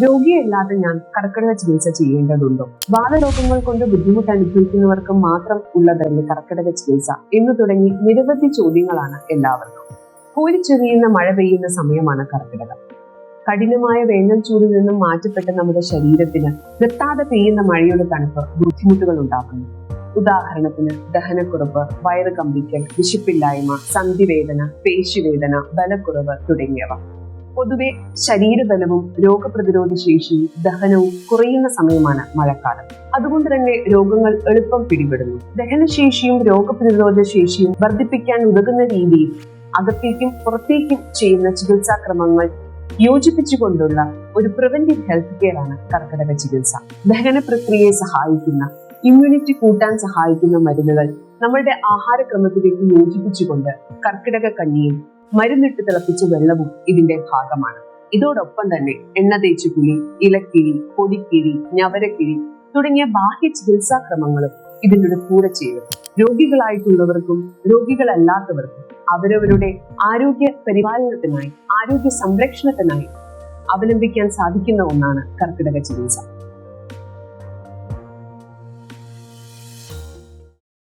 രോഗിയല്ലാതെ ഞാൻ കർക്കിടക ചികിത്സ ചെയ്യേണ്ടതുണ്ടോ? വാതരോഗങ്ങൾ കൊണ്ട് ബുദ്ധിമുട്ട് അനുഭവിക്കുന്നവർക്ക് മാത്രം ഉള്ളതല്ലേ കർക്കിടക ചികിത്സ എന്ന് തുടങ്ങി നിരവധി ചോദ്യങ്ങളാണ് എല്ലാവർക്കും. കോരിച്ചൊരിയുന്ന മഴ പെയ്യുന്ന സമയമാണ് കർക്കിടകം. കഠിനമായ വേനൽ ചൂടിൽ നിന്നും മാറ്റപ്പെട്ട നമ്മുടെ ശരീരത്തിന് നിർത്താതെ പെയ്യുന്ന മഴയുടെ തണുപ്പ് ബുദ്ധിമുട്ടുകൾ ഉണ്ടാക്കുന്നു. ഉദാഹരണത്തിന് ദഹനക്കുറവ്, വയറ് കമ്പിക്കൽ, വിശപ്പില്ലായ്മ, സന്ധിവേദന, പേശിവേദന, ബലക്കുറവ് തുടങ്ങിയവ. പൊതുവെ ശരീരബലവും രോഗപ്രതിരോധ ശേഷിയും ദഹനവും കുറയുന്ന സമയമാണ് മഴക്കാലം. അതുകൊണ്ട് തന്നെ രോഗങ്ങൾ എളുപ്പം പിടിപെടുന്നു. ദഹനശേഷിയും രോഗപ്രതിരോധ ശേഷിയും വർദ്ധിപ്പിക്കാൻ ഉതകുന്ന രീതിയിൽ അകത്തേക്കും പുറത്തേക്കും ചെയ്യുന്ന ചികിത്സാക്രമങ്ങൾ യോജിപ്പിച്ചുകൊണ്ടുള്ള ഒരു പ്രിവന്റീവ് ഹെൽത്ത് കെയർ ആണ് കർക്കിടക ചികിത്സ. ദഹന പ്രക്രിയയെ സഹായിക്കുന്ന, ഇമ്മ്യൂണിറ്റി കൂട്ടാൻ സഹായിക്കുന്ന മരുന്നുകൾ നമ്മളുടെ ആഹാരക്രമത്തിലേക്ക് യോജിപ്പിച്ചുകൊണ്ട് കർക്കിടക കഞ്ഞിയും മരുന്നിട്ട് തിളപ്പിച്ച വെള്ളവും ഇതിന്റെ ഭാഗമാണ്. ഇതോടൊപ്പം തന്നെ എണ്ണ തേച്ചു കുളി, ഇലക്കിഴി, പൊടിക്കിഴി, ഞവരക്കിഴി തുടങ്ങിയ ബാഹ്യ ചികിത്സാക്രമങ്ങളും ഇതിന്റെ കൂടെ ചെയ്യും. രോഗികളായിട്ടുള്ളവർക്കും രോഗികളല്ലാത്തവർക്കും അവരവരുടെ ആരോഗ്യ പരിപാലനത്തിനായി, ആരോഗ്യ സംരക്ഷണത്തിനായി അവലംബിക്കാൻ സാധിക്കുന്ന ഒന്നാണ് കർക്കിടക ചികിത്സ.